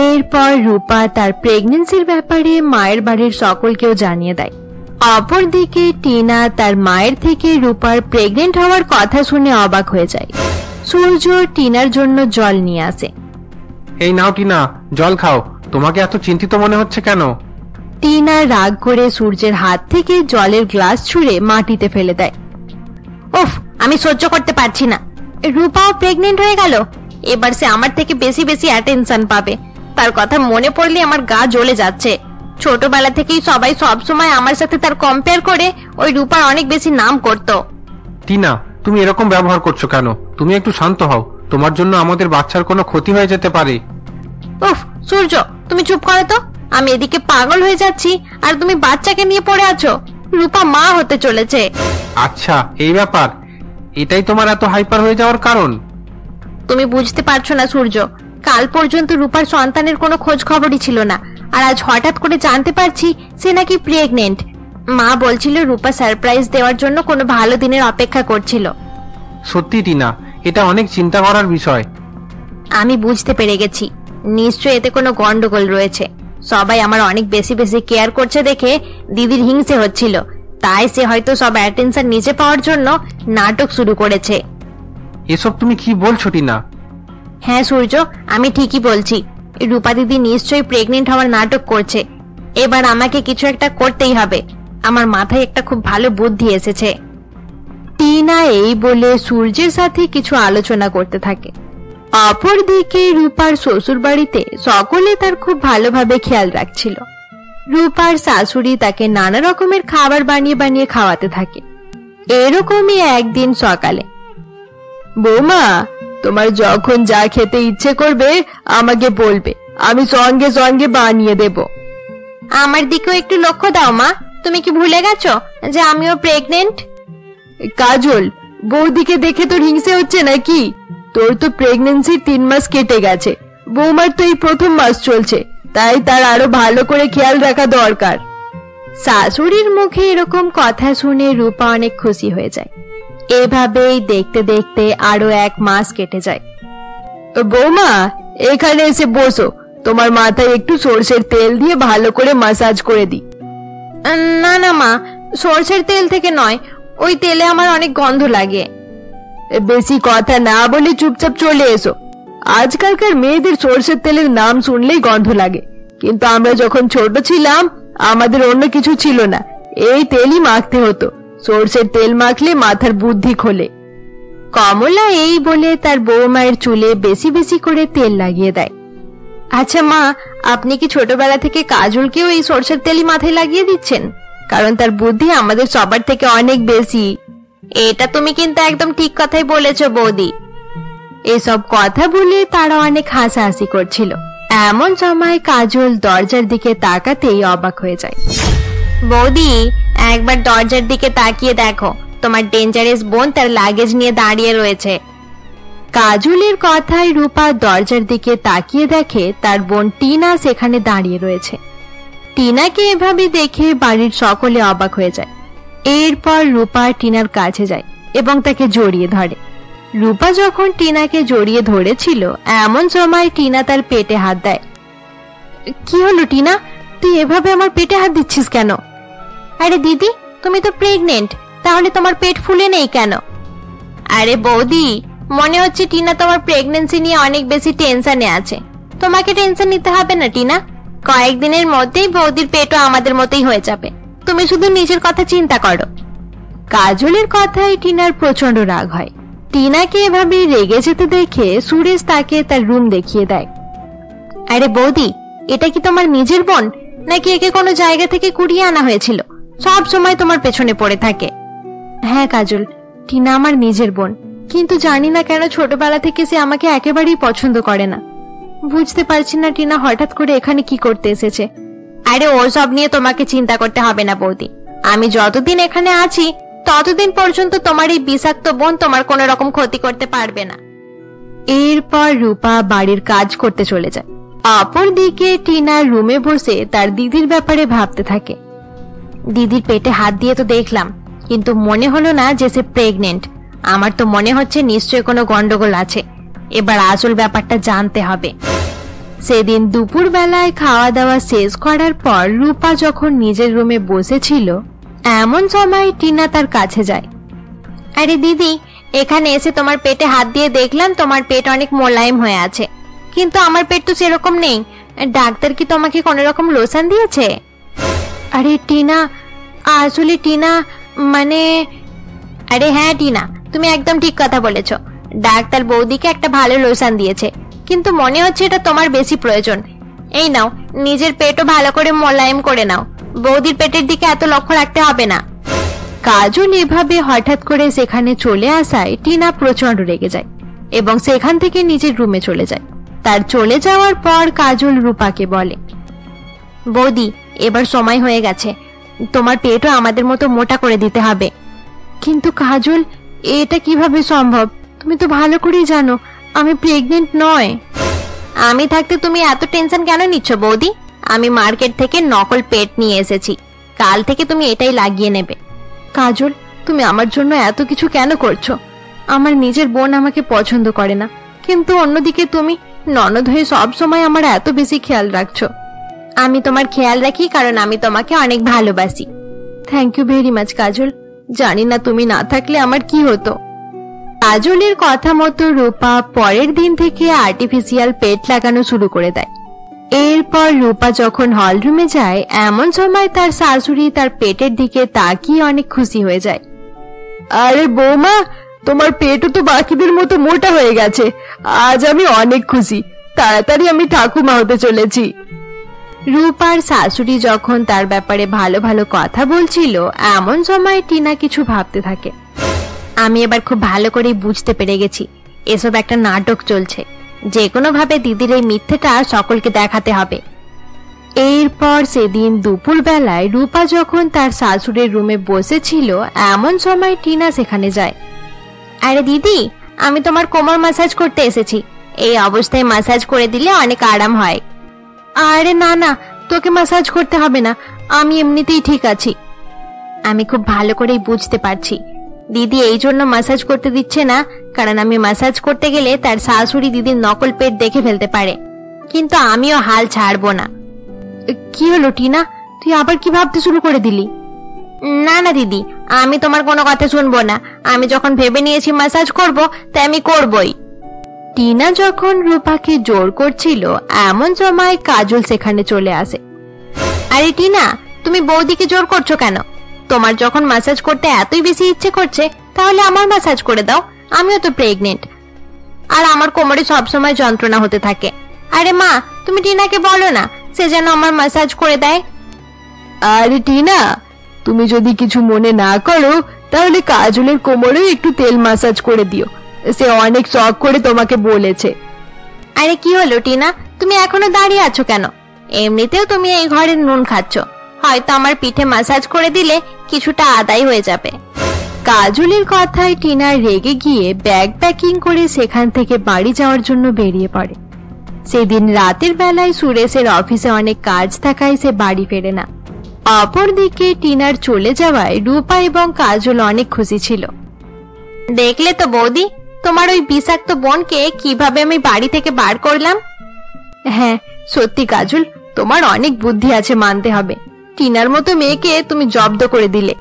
এরপর রূপা তার প্রেগন্যান্সির ব্যাপারে মায়ের বাড়ির সকলকেও জানিয়ে দেয়। অপরদিকে টিনা তার মায়ের থেকে রূপার প্রেগনেন্ট হওয়ার কথা শুনে অবাক হয়ে যায়। সূর্য টিনার জন্য জল নিয়ে আসে। এই নাও টিনা, জল খাও। তোমাকে এত চিন্তিত মনে হচ্ছে কেন? টিনা রাগ করে সূর্যের হাত থেকে জলের গ্লাস ছুঁড়ে মাটিতে ফেলে দেয়। উফ, আমি সহ্য করতে পারছি না। রূপাও প্রেগনেন্ট হয়ে গেল, এবার সে আমার থেকে বেশি বেশি অ্যাটেনশন পাবে। তার কথা মনে পড়লে আমার গা জ্বলে যাচ্ছে। ছোটবেলা থেকেই সবাই সবসময় আমার সাথে তার কম্পেয়ার করে ওই রূপার অনেক বেশি নাম করতো। টিনা, তুমি এরকম ব্যবহার করছো কেন? তুমি একটু শান্ত হও, তোমার জন্য আমাদের বাচ্চার কোনো ক্ষতি হয়ে যেতে পারে। উফ সূর্য, তুমি চুপ করো তো। আমি এদিকে পাগল হয়ে যাচ্ছি আর তুমি বাচ্চাকে নিয়ে পড়ে আছো। রূপা মা হতে চলেছে। আচ্ছা, এই ব্যাপার? এটাই তোমার এত হাইপার হয়ে যাওয়ার কারণ? তুমি বুঝতে পারছো না সূর্য, কাল পর্যন্ত রূপার সন্তানের কোনো খোঁজ খবরই ছিল না, আর আজ হঠাৎ করে জানতে পারছি সে নাকি প্রেগনেন্ট। মা বলছিল রূপা সারপ্রাইজ দেওয়ার জন্য কোনো ভালো দিনের অপেক্ষা করছিল। সত্যি টিনা, এটা অনেক চিন্তা করার বিষয়। আমি বুঝতে পেরে গেছি, নিশ্চয়ই এতে কোনো গন্ডগোল রয়েছে। সবাই আমার অনেক বেশি বেশি কেয়ার করছে দেখে দিদির হিংসে হচ্ছিল, তাই সে হয়তো সব অ্যাটেনশন নিচে পাওয়ার জন্য নাটক শুরু করেছে। এসব তুমি কি বলছো টিনা? হ্যাঁ সূর্য, আমি ঠিকই বলছি। রূপা দিদি নিশ্চয়ই প্রেগনেন্ট হওয়ার নাটক করছে। এবার আমাকে কিছু একটা করতেই হবে। আমার মাথায় একটা খুব ভালো বুদ্ধি এসেছে। টিনা এই বলে সূর্যের সাথে কিছু আলোচনা করতে থাকে। অপরদিকে রূপার শ্বশুর বাড়িতে সকলে তার খুব ভালোভাবে খেয়াল রাখছিল। রূপার শাশুড়ি তাকে নানা রকমের খাবার বানিয়ে বানিয়ে খাওয়াতে থাকে। এরকমই একদিন সকালে, বৌমা, তোমার যখন যা খেতে ইচ্ছে করবে আমাকে বলবে, আমি সঙ্গে সঙ্গে বানিয়ে দেব। আমার দিকেও একটু লক্ষ্য দাও মা, তুমি কি ভুলে গেছো যে আমিও প্রেগনেন্ট? কাজল, বৌদিকে দেখে তোর হিংসে হচ্ছে নাকি? তোর তো প্রেগন্যান্সির 3 মাস কেটে গেছে, বৌমার তো এই প্রথম মাস চলছে, তাই তার আরো ভালো করে খেয়াল রাখা দরকার। শাশুড়ির মুখে এরকম কথা শুনে রূপা অনেক খুশি হয়ে যায়। এভাবেই দেখতে দেখতে আরো 1 মাস কেটে যায়। বৌমা, এখানে এসে বসো, তোমার মাথায় একটু সরষের তেল দিয়ে ভালো করে মাসাজ করে দি। না না মা, সরষের তেল থেকে নয়, ওই তেলে আমার অনেক গন্ধ লাগে। বেশি কথা না বলে চুপচাপ চলে এসো। আজকালকার মেয়েদের সরষের তেলের নাম শুনলেই গন্ধ লাগে, কিন্তু আমরা যখন ছোট ছিলাম আমাদের অন্য কিছু ছিল না, এই তেলই মাখতে হতো। সরষের তেল মাখলে মাথার বুদ্ধি খোলে। কমলা এই বলে তার বৌমায়ের চুলে বেশি বেশি করে তেল লাগিয়ে দেয়। আচ্ছা মা, আপনি কি ছোটবেলা থেকে কাজলকেও এই সরষের তেলই মাথায় লাগিয়ে দিচ্ছেন? কারণ তার বুদ্ধি আমাদের সবার থেকে অনেক বেশি। এটা তুমি কিন্তু একদম ঠিক কথাই বলেছো বৌদি। এসব কথা বলে তারা অনেক হাসাহাসি করছিল। এমন সময় কাজল দরজার দিকে তাকাতেই অবাক হয়ে যায়। বৌদি, একবার দরজার দিকে তাকিয়ে দেখো, তোমার ডেঞ্জারাস বোন তার লাগেজ নিয়ে দাঁড়িয়ে রয়েছে। কাজলের কথায় রূপা দরজার দিকে তাকিয়ে দেখে তার বোন টিনা সেখানে দাঁড়িয়ে রয়েছে। টিনাকে এভাবে দেখে বাড়ির সকলে অবাক হয়ে যায়। এরপর রূপা টিনার কাছে যায় এবং তাকে জড়িয়ে ধরে। রূপা যখন টিনাকে জড়িয়ে ধরেছিল এমন সময় টিনা তার পেটে হাত দেয়। কি হলো টিনা, তুই এভাবে আমার পেটে হাত দিচ্ছিস কেন? আরে দিদি, তুমি তো প্রেগনেন্ট, তাহলে তোমার পেট ফুলে নেই কেন? আরে বৌদি, মনে হচ্ছে টিনা তোমার প্রেগন্যান্সি নিয়ে অনেক বেশি টেনশনে আছে। তোমাকে টেনশন নিতে হবে না টিনা, কয়েকদিনের মধ্যেই বৌদির পেটও আমাদের মতোই হয়ে যাবে। তুমি শুধু নিজের কথা চিন্তা করো। কাজলের কথায় টিনার প্রচন্ড রাগ হয়। টিনাকে এভাবে রেগে যেতে দেখে সুরেশ তাকে তার রুম দেখিয়ে দেয়। আরে বৌদি, এটা কি তোমার নিজের বোন, নাকি একে কোনো জায়গা থেকে কুড়িয়ে আনা হয়েছিল? সব সময় তোমার পেছনে পড়ে থাকে। হ্যাঁ কাজল, টিনা আমার নিজের বোন, কিন্তু জানি না কেন ছোটবেলা থেকে সে আমাকে একেবারেই পছন্দ করে না। বুঝতে পারছি না টিনা হঠাৎ করে এখানে কি করতে এসেছে। আরে ওসব নিয়ে তোমাকে চিন্তা করতে হবে না বৌদি। আমি যতদিন এখানে আছি ততদিন পর্যন্ত তোমার এই বিষাক্ত বোন তোমার কোনো রকম ক্ষতি করতে পারবে না। এরপর রূপা বাড়ির কাজ করতে চলে যায়। অপরদিকে টিনা রুমে বসে তার দিদির ব্যাপারে ভাবতে থাকে। দিদির পেটে হাত দিয়ে তো দেখলাম, কিন্তু মনে হলো না যে সে প্রেগনেন্ট। আমার তো মনে হচ্ছে নিশ্চয়ই কোনো গন্ডগোল আছে। এবার আসল ব্যাপারটা জানতে হবে। সেদিন দুপুর বেলায় খাওয়া দাওয়া শেষ করার পর রূপা যখন নিজের রুমে বসেছিল, এমন সময় টিনা তার কাছে যায়। আরে দিদি, এখানে এসে তোমার পেটে হাত দিয়ে দেখলাম তোমার পেট অনেক মোলায়েম হয়ে আছে, কিন্তু আমার পেট তো সেরকম নেই। ডাক্তার কি তোমাকে কোনো রকম লোশন দিয়েছে? আরে টিনা, আসলে টিনা মানে, আরে হ্যাঁ টিনা, তুমি একদম ঠিক কথা বলেছ। ডাক্তার বৌদিকে একটা ভালো লোশন দিয়েছে, কিন্তু মনে হচ্ছে এটা তোমার বেশি প্রয়োজন। এই নাও, নিজের পেটও ভালো করে মোলায়েম করে নাও। বৌদির পেটের দিকে এত লক্ষ্য রাখতে হবে না। কাজল এভাবে হঠাৎ করে সেখানে চলে আসায় টিনা প্রচন্ড রেগে যায় এবং সেখান থেকে নিজের রুমে চলে যায়। তার চলে যাওয়ার পর কাজল রূপাকে বলে, বৌদি, এবার সময় হয়ে গেছে, তোমার পেটও আমাদের মতো মোটা করে দিতে হবে। কিন্তু কাজল, এটা কিভাবে সম্ভব? তুমি তো ভালো করেই জানো আমি প্রেগনেন্ট নয়। আমি থাকতে তুমি এত টেনশন কেন নিচ্ছ বৌদি? আমি মার্কেট থেকে নকল পেট নিয়ে এসেছি, কাল থেকে তুমি এটাই লাগিয়ে নেবে। কাজল, তুমি আমার জন্য এত কিছু কেন করছো? আমার নিজের বোন আমাকে পছন্দ করে না, কিন্তু অন্যদিকে তুমি ননদ হয়ে সব সময় আমার এত বেশি খেয়াল রাখছো। আমি তোমার খেয়াল রাখি কারণ আমি তোমাকে অনেক ভালোবাসি। থ্যাংক ইউ ভেরি মাচ কাজল। জানি না তুমি না থাকলে আমার কি হতো। কাজলের কথা মতো রূপা পরের দিন থেকে আর্টিফিশিয়াল পেট লাগানো শুরু করে দেয়। এরপর রূপা যখন হল রুমে যায়, এমন সময় তার শাশুড়ি তার পেটের দিকে তাকিয়ে অনেক খুশি হয়ে যায়। আরে বৌমা, তোমার পেটও তো বাকিদের মতো মোটা হয়ে গেছে। আজ আমি অনেক খুশি। তাড়াতাড়ি আমি ঠাকুমা হতে চলেছি। রূপার শাশুড়ি যখন তার ব্যাপারে ভালো ভালো কথা বলছিল, এমন সময় টিনা কিছু ভাবতে থাকে। আমি এবার খুব ভালো করে বুঝতে পেরে গেছি এসব একটা নাটক চলছে। যে কোনো ভাবে দিদির এই মিথ্যেটা সকলকে দেখাতে হবে। এরপর সেদিন দুপুর বেলায় রূপা যখন তার শাশুড়ির রুমে বসেছিল, এমন সময় টিনা সেখানে যায়। আরে দিদি, আমি তোমার কোমর ম্যাসাজ করতে এসেছি। এই অবস্থায় ম্যাসাজ করে দিলে অনেক আরাম হয়। আরে না না, তোকে ম্যাসাজ করতে হবে না, আমি এমনিতেই ঠিক আছি। আমি খুব ভালো করেই বুঝতে পারছি দিদি এই জন্য ম্যাসাজ করতে দিচ্ছে না, কারণ আমি ম্যাসাজ করতে গেলে তার শাশুড়ি দিদির নকল পেট দেখে ফেলতে পারে। কিন্তু আমিও হাল ছাড়বো না। কি হলো টিনা, তুই আবার কি ভাবতে শুরু করে দিলি? না না দিদি, আমি তোমার কোনো কথা শুনবো না। আমি যখন ভেবে নিয়েছি ম্যাসাজ করব, তাই আমি করবই। টিনা যখন রূপাকে জোর করছিল, এমন সময় কাজল সেখানে চলে আসে। আরে টিনা, তুমি বৌদিকে জোর করছো কেন? তোমার যখন ম্যাসাজ করতে এতই বেশি ইচ্ছে করছে, তাহলে আমার ম্যাসাজ করে দাও। আমিও তো প্রেগনেন্ট, আর আমার কোমরে সবসময় যন্ত্রণা হতে থাকে। আরে মা, তুমি টিনাকে বলো না সে যেন আমার ম্যাসাজ করে দেয়। আরে টিনা, তুমি যদি কিছু মনে না করো তাহলে কাজলের কোমরে একটু তেল ম্যাসাজ করে দিও। সে অনেক শখ করে তোমাকে বলেছে। আরে কি হলো টিনা, তুমি এখনো দাঁড়িয়ে আছো কেন? এমনিতেও তুমি এই ঘরের নুন খাচ্ছ, হয়তো আমার পিঠে ম্যাসাজ করে দিলে কিছুটা আদায় হয়ে যাবে। কাজলের কথায় টিনা রেগে গিয়ে ব্যাগ প্যাকিং করে সেখান থেকে বাড়ি যাওয়ার জন্য বেরিয়ে পড়ে। সেদিন রাতের বেলায় সুরেশের অফিসে অনেক কাজ থাকায় সে বাড়ি ফেরে না। অপরদিকে টিনার চলে যাওয়ায় রূপা এবং কাজল অনেক খুশি ছিল। দেখলে তো বৌদি, তোমার ওই বিষাক্ত বোনকে কিভাবে আমি বাড়ি থেকে বার করলাম। হ্যাঁ সত্যি কাজল, তোমার অনেক বুদ্ধি আছে মানতে হবে। টিনার মতো মেয়েকে তুমি জব্দ করে দিলে।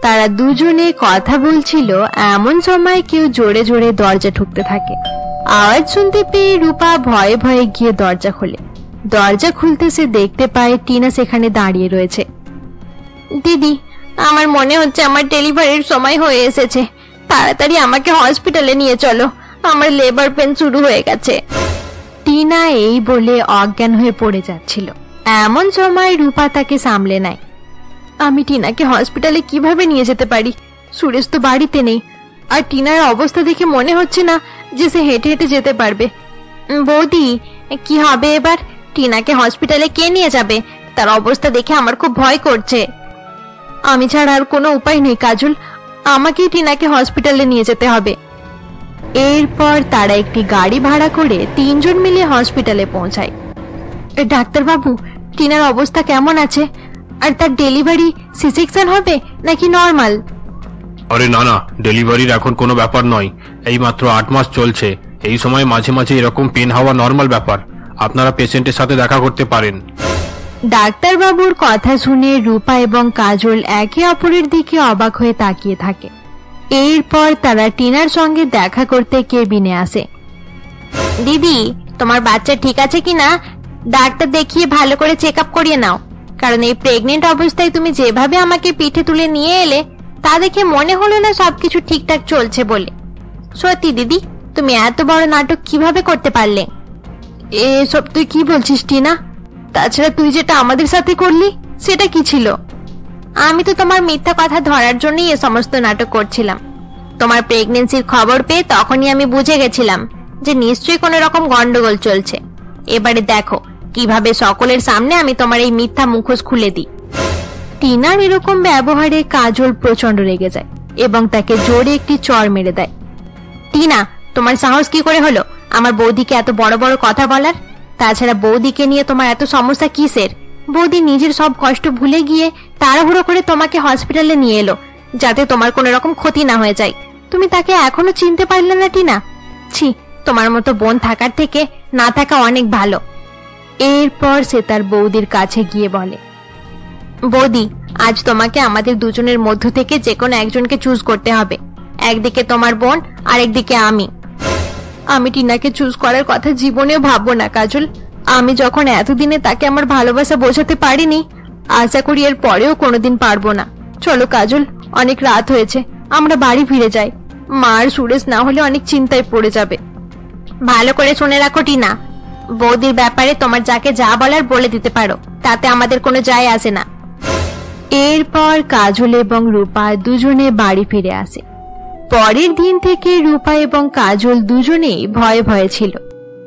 তারা দুজনে কথা বলছিল, এমন সময় কেউ জোরে জোরে দরজা ঠুকতে থাকে। আওয়াজ শুনতে পেয়ে রূপা ভয়ে ভয়ে গিয়ে দরজা খোলে। দরজা খুলতে সে দেখতে পায় টিনা সেখানে দাঁড়িয়ে রয়েছে। দিদি, আমার মনে হচ্ছে আমার ডেলিভারির সময় হয়ে এসেছে, তাড়াতাড়ি আমাকে হসপিটালে নিয়ে চলো, আমার লেবার পেন শুরু হয়ে গেছে। টিনা এই বলে অজ্ঞান হয়ে পড়ে যাচ্ছিল। এমন সময় রূপা তাকে সামলে নেয়। আমি টিনাকে হসপিটালে কিভাবে নিয়ে যেতে পারি? সুরেশ তো বাড়িতে নেই, আর টিনার অবস্থা দেখে মনে হচ্ছে না যে সে হেঁটে হেঁটে যেতে পারবে। বৌদি, কি হবে এবার? টিনাকে হসপিটালে কে নিয়ে যাবে? তার অবস্থা দেখে আমার খুব ভয় করছে। আমি ছাড়া আর কোনো উপায় নেই কাজল, আমাকেই টিনাকে হসপিটালে নিয়ে যেতে হবে। এরপর তারা একটি গাড়ি ভাড়া করে 3 জন মিলে হসপিটালে পৌঁছায়। ডাক্তারবাবু, টিনার অবস্থা কেমন আছে? আর তার ডেলিভারি সি-সেকশন হবে নাকি নর্মাল? আরে না না, ডেলিভারির এখন কোনো ব্যাপার নয়, এই মাত্র 8 মাস চলছে। এই সময় মাঝে মাঝে এরকম পেন হওয়া নর্মাল ব্যাপার। আপনারা পেশেন্টের সাথে দেখা করতে পারেন। ডাক্তারবাবুর কথা শুনে রূপা এবং কাজল একে অপরের দিকে অবাক হয়ে তাকিয়ে থাকে। এরপর তারা টিনার সঙ্গে দেখা করতে কেবিনে আসে। দিদি, তোমার বাচ্চা ঠিক আছে কিনা ডাক্তার দেখিয়ে ভালো করে চেক আপ করিয়ে নাও, কারণ এই প্রেগনেন্ট অবস্থায় তুমি যেভাবে আমাকে পিঠে তুলে নিয়ে এলে তা দেখে মনে হলো না সবকিছু ঠিকঠাক চলছে বলে। সত্যি দিদি, তুমি এত বড় নাটক কিভাবে করতে পারলে? এসব তুই কি বলছিস টিনা? তাছাড়া তুই যেটা আমাদের সাথে করলি সেটা কি ছিল? আমি তো তোমার মিথ্যা কথা ধরার জন্যই এ সমস্ত নাটক করছিলাম। তোমার প্রেগনেন্সির খবর পেয়ে তখনই আমি বুঝে গেছিলাম যে নিশ্চয়ই কোনো রকম গন্ডগোল চলছে। এবারে দেখো কিভাবে সকলের সামনে আমি তোমার এই মিথ্যা মুখোশ খুলে দিই। টিনার এরকম ব্যবহারে কাজল প্রচন্ড রেগে যায় এবং তাকে জোরে একটি চড় মেরে দেয়। টিনা, তোমার সাহস কি করে হলো আমার বৌদিকে এত বড় বড় কথা বলার? তাছাড়া বৌদিকে নিয়ে তোমার এত সমস্যা কিসের? বৌদি নিজের সব কষ্ট ভুলে গিয়ে তাড়াহুড়ো করে তোমাকে হসপিটালে নিয়ে এলো যাতে তোমার কোনো রকম ক্ষতি না হয়ে যায়। তুমি তাকে এখনো চিনতে পারলে না টিনা? ছি, তোমার মতো বোন থাকার থেকে না থাকা অনেক ভালো। এরপর সে তার বৌদির কাছে গিয়ে বলে, বৌদি, আজ তোমাকে আমাদের দুজনের মধ্য থেকে যে কোনো একজনকে চুজ করতে হবে। একদিকে তোমার বোন আর একদিকে আমি। আমি টিনাকে চুজ করার কথা জীবনেও ভাববো না কাজল। আমি যখন এতদিনে তাকে আমার ভালোবাসা বোঝাতে পারিনি, আশা করি এর পরেও কোনোদিন পারবো না। চলো কাজল, অনেক রাত হয়েছে, আমরা বাড়ি ফিরে যাই। মা আর সুরেশ না হলে অনেক চিন্তায় পড়ে যাবে। ভালো করে শুনে রাখো টিনা, বৌদির ব্যাপারে তোমার যাকে যা বলার বলে দিতে পারো, তাতে আমাদের কোনো যায় আসে না। এরপর কাজল এবং রূপা দুজনে বাড়ি ফিরে আসে। পরের দিন থেকে রূপা এবং কাজল দুজনেই ভয়ে ভয়ে ছিল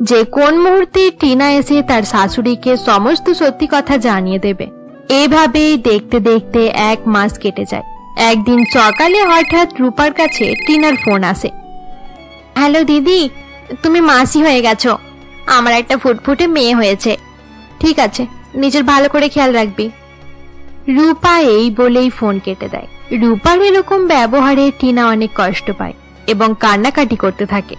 যে কোন মুহূর্তে টিনা এসে তার শাশুড়িকে সমস্ত সত্যি কথা জানিয়ে দেবে। এভাবেই দেখতে দেখতে 1 মাস কেটে যায়। একদিন সকালে হঠাৎ রূপার কাছে টিনার ফোন আসে। হ্যালো দিদি, তুমি মাসি হয়ে গেছো, আমার একটা ফুটফুটে মেয়ে হয়েছে। ঠিক আছে, নিজের ভালো করে খেয়াল রাখবি। রূপা এই বলেই ফোন কেটে দেয়। রূপার এরকম ব্যবহারে টিনা অনেক কষ্ট পায় এবং কান্নাকাটি করতে থাকে।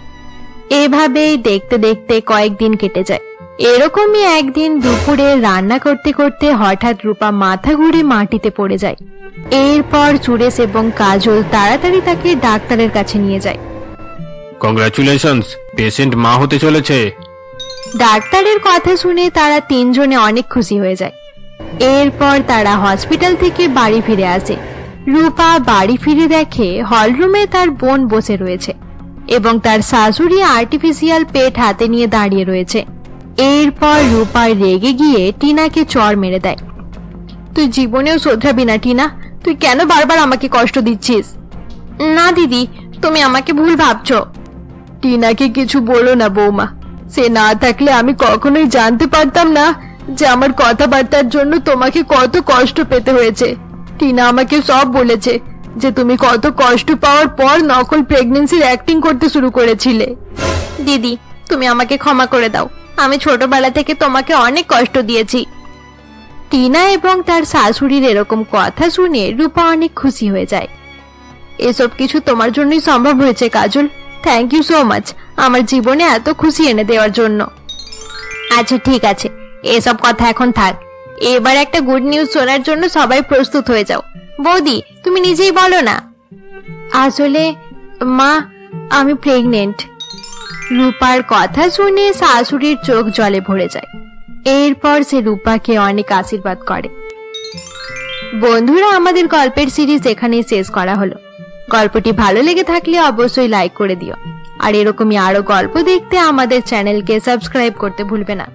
এভাবেই দেখতে দেখতে কয়েকদিন কেটে যায়। এরকমই একদিন দুপুরে রান্না করতে করতে হঠাৎ রূপা মাথা ঘুরে মাটিতে পড়ে যায়। এরপর সুরেশ এবং কাজল তাড়াতাড়ি তাকে ডাক্তারের কাছে নিয়ে যায়। কংগ্রাচুলেশনস, পেশেন্ট মা হতে চলেছে। ডাক্তারের কথা শুনে তারা 3 জনে অনেক খুশি হয়ে যায়। এরপর তারা হসপিটাল থেকে বাড়ি ফিরে আসে। রূপা বাড়ি ফিরে দেখে হলরুমে তার বোন বসে রয়েছে এবং তার শাশুড়ি আর্টিফিশিয়াল পেট হাতে নিয়ে দাঁড়িয়ে রয়েছে। এরপর রূপা রেগে গিয়ে টিনাকে চড় মেরে দেয়। তুই জীবনেও শোধরাবি না টিনা, তুই কেন বারবার আমাকে কষ্ট দিচ্ছিস? না দিদি, তুমি আমাকে ভুল ভাবছো। টিনাকে কিছু বলো না বৌমা, সে না থাকলে আমি কখনোই জানতে পারতাম না যে আমার কথাবার্তার জন্য তোমাকে কত কষ্ট পেতে হয়েছে। টিনা আমাকে সব বলেছে যে তুমি কত কষ্ট পাওয়ার পর নকল প্রেগন্যান্সির অ্যাক্টিং করতে শুরু করেছিলে। দিদি, তুমি আমাকে ক্ষমা করে দাও, আমি ছোটবেলা থেকে তোমাকে অনেক কষ্ট দিয়েছি। টিনা এবং তার শাশুড়ির এরকম কথা শুনে রূপা অনেক খুশি হয়ে যায়। এসব কিছু তোমার জন্যই সম্ভব হয়েছে কাজল, থ্যাংক ইউ সো মাচ আমার জীবনে এত খুশি এনে দেওয়ার জন্য। আচ্ছা ঠিক আছে, এসব কথা এখন থাক, এবার একটা গুড নিউজ শোনার জন্য সবাই প্রস্তুত হয়ে যাও। বৌদি, তুমি নিজেই বলো না। আসলে মা, আমি প্রেগনেন্ট। রূপার কথা শুনে শাশুড়ির চোখ জলে ভরে যায়। এরপর সে রূপাকে অনেক আশীর্বাদ করে। বন্ধুরা, আমাদের গল্পের সিরিজ এখানেই শেষ করা হলো। গল্পটি ভালো লেগে থাকলে অবশ্যই লাইক করে দিও, আর এরকমই আরো গল্প দেখতে আমাদের চ্যানেলকে সাবস্ক্রাইব করতে ভুলবে না।